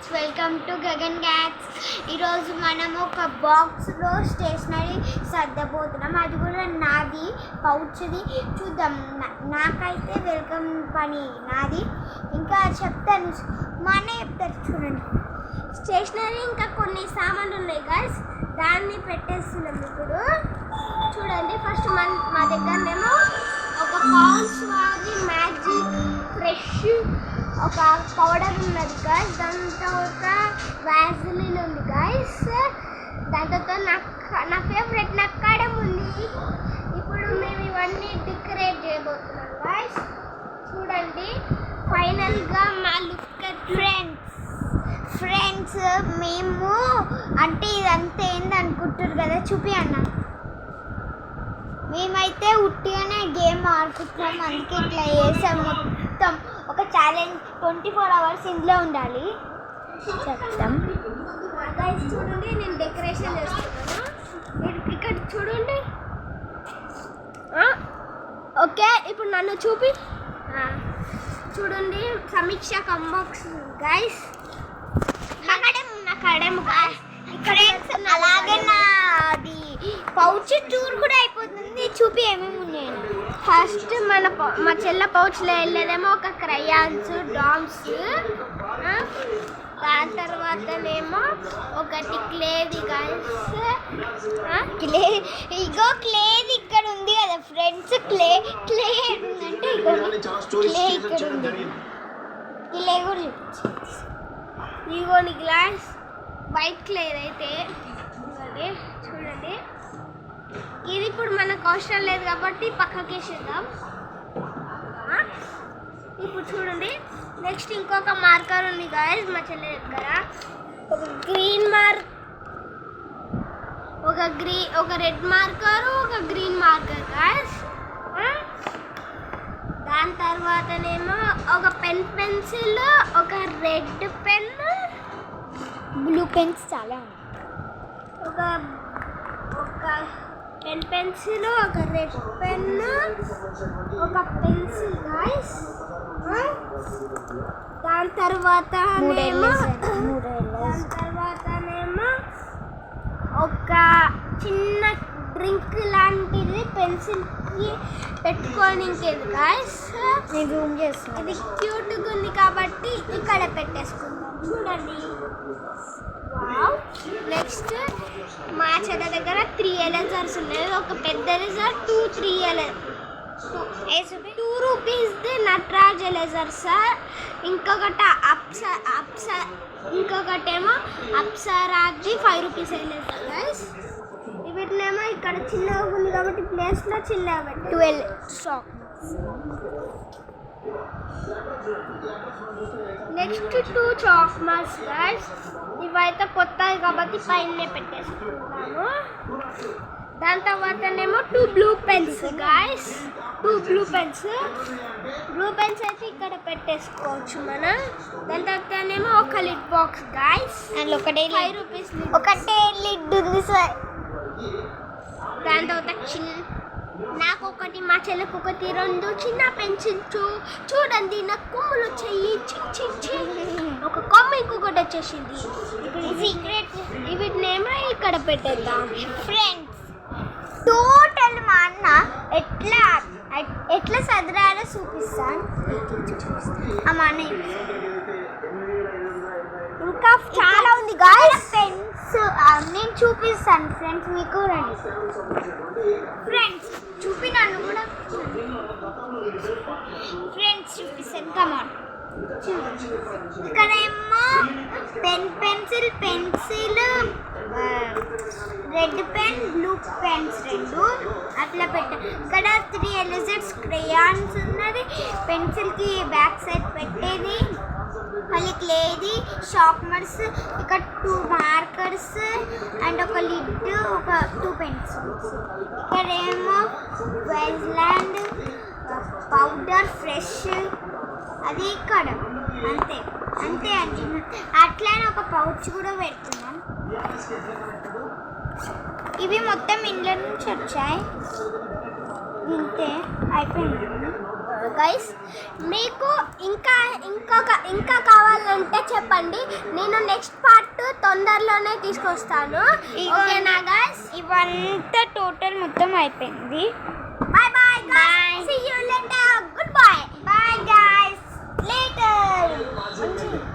Friends, welcome to Gagan గ్యాక్స్. ఈరోజు మనం ఒక బాక్స్లో స్టేషనరీ సర్దబోతున్నాం. అది కూడా నాది, పౌచ్ది. చూద్దాం. నాకైతే వెల్కమ్ పని నాది. ఇంకా చెప్తాను, మా అన్న చెప్తారు. చూడండి, స్టేషనరీ ఇంకా కొన్ని సామాన్లు ఉన్నాయి గైస్, దాన్ని పెట్టేస్తున్నాం ఇప్పుడు. చూడండి, ఫస్ట్ మా దగ్గరనేమో ఒక పాండ్స్ వాడి మ్యాజిక్ ఫ్రెష్ ఒక పౌడర్ ఉన్నది గైస్, దాని తర్వాత వ్యాజిలిన్ ఉంది గైస్, దాని తర్వాత నా ఫేవరెట్ నక్కడం ఉంది. ఇప్పుడు మేము ఇవన్నీ డెకరేట్ చేయబోతున్నాం గైస్. చూడండి, ఫైనల్గా మా లుక్. ఫ్రెండ్స్ మేము అంటే ఇదంతా ఏంది అనుకుంటారు కదా, చూపి అన్న. మేమైతే ఉట్టిగానే గేమ్ ఆడుకుంటాం, అందుకే ఇట్లా చేసాం. మొత్తం ఒక ఛాలెంజ్, 24 hours ఇంట్లో ఉండాలి చెప్తాం. చూడండి, నేను డెకరేషన్ చేస్తున్నాను. ఇక్కడ చూడండి. ఓకే, ఇప్పుడు నన్ను చూపి. చూడండి, సమీక్ష కంబాక్స్ గైస్, ఇక్కడ అలాగే నాది పౌచ్ టూర్ కూడా అయిపోతుంది. చూపి ఏమేమి ఉన్నాయని. ఫస్ట్ మా చెల్ల పౌచ్లో వెళ్ళేదేమో ఒక క్రయాన్స్, డామ్స్. దాని తర్వాతనేమో ఒకటి క్లేది గైస్. ఇగో క్లేది ఇక్కడ ఉంది కదా ఫ్రెండ్స్. క్లే అంటే క్లే ఇక్కడ ఉంది. క్లే కూడా ఇగోని గ్లాస్ వైట్ క్లే అయితే చూడండి. ఇది ఇప్పుడు మనకు అవసరం లేదు కాబట్టి పక్కకి వేసేద్దాం. ఇప్పుడు చూడండి, నెక్స్ట్ ఇంకొక మార్కర్ ఉంది గాయస్ మా చెల్లి దగ్గర. ఒక గ్రీన్ ఒక రెడ్ మార్కర్, ఒక గ్రీన్ మార్కర్ గాయస్. దాని తర్వాతనేమో ఒక పెన్సిల్, ఒక రెడ్ పెన్, బ్లూ పెన్స్ చాలా ఉన్నాయి. ఒక పెన్సిల్, ఒక రెడ్ పెన్, ఒక పెన్సిల్ గాయస్. దాని తర్వాతనేమో ఒక చిన్న డ్రింక్ లాంటిది పెన్సిల్కి పెట్టుకోనికేది గాయస్. ఇది క్యూట్గా ఉంది కాబట్టి ఇక్కడ పెట్టేసుకుందాం. చూడండి, నెక్స్ట్ మా చెల్ల దగ్గర 3 ఎరేజర్స్ ఉన్నాయి. ఒక పెద్ద ఎరేజర్, 3 రూపీస్ది నటరాజ్ ఎరేజర్ సార్. ఇంకొకటేమో అప్సరాది 5 రూపీస్ ఎరేజర్ గైస్. వీటినేమో ఇక్కడ చిన్నగా ఉంది కాబట్టి ప్లేస్లో చిన్నగా పెట్టి 12 stack. Next 2 chalk marks guys. ఇవైతే కొత్తవి కాబట్టి పైన పెట్టేసుకుంటాము. దాని తర్వాతనేమో 2 blue pens guys. 2 blue pens అయితే ఇక్కడ పెట్టేసుకోవచ్చు మనం. దాని తర్వాతనేమో ఒక లిడ్ బాక్స్ గైస్. అండ్ ఒకటే 5 రూపీస్ ఒకటే లిడ్ ఉంది సార్. దాని తర్వాత నాకు ఒకటి, మా చెల్లకు ఒకటి, 2 చిన్న పెన్సిల్. చూడండి, నాకు కొమ్ములు వచ్చాయి. ఒక కొమ్మ ఇంకొకటి వచ్చేసింది. సీక్రెట్ వీటినేమో ఇక్కడ పెట్టేద్దాం ఫ్రెండ్స్. టోటల్ మా అన్న ఎట్లా సదరాలో చూపిస్తాను. మా అన్న ఇంకా చాలా ఉంది గాయ్స్. పెన్స్ నేను చూపిస్తాను ఫ్రెండ్స్ మీకు. రండి ఫ్రెండ్స్, చూపినాను కూడా ఫ్రెండ్స్, చూపిస్తాను. కమాన్. ఇక్కడేమో pencil, red pen, blue pens 2 అట్లా పెట్ట. ఇక్కడ 3 ఎరేజర్స్, క్రేయాన్స్ ఉన్నది, పెన్సిల్కి బ్యాక్ సైడ్ పెట్టేది, మళ్ళీ క్లేది, షార్ప్నర్స్, ఇక్కడ 2 మార్కర్స్ అండ్ ఒక లిడ్, ఒక 2 పెన్సిల్స్. ఇక్కడేమో వైజ్లాండ్ పౌడర్ ఫ్రెష్, అది ఇక్కడ. అంతే అండి. అట్లానే ఒక పౌచ్ కూడా పెడుతున్నాం. ఇవి మొత్తం ఇంట్లో నుంచి వచ్చాయి. ఇంతే అయిపోయింది గైస్. మీకు ఇంకా కావాలంటే చెప్పండి. ఉండండి. నేను నెక్స్ట్ పార్ట్ తొందరలోనే తీసుకొస్తాను. ఓకేనా గైస్? ఇవంతా టోటల్ మొత్తం అయిపోయింది. Bye bye. See you later.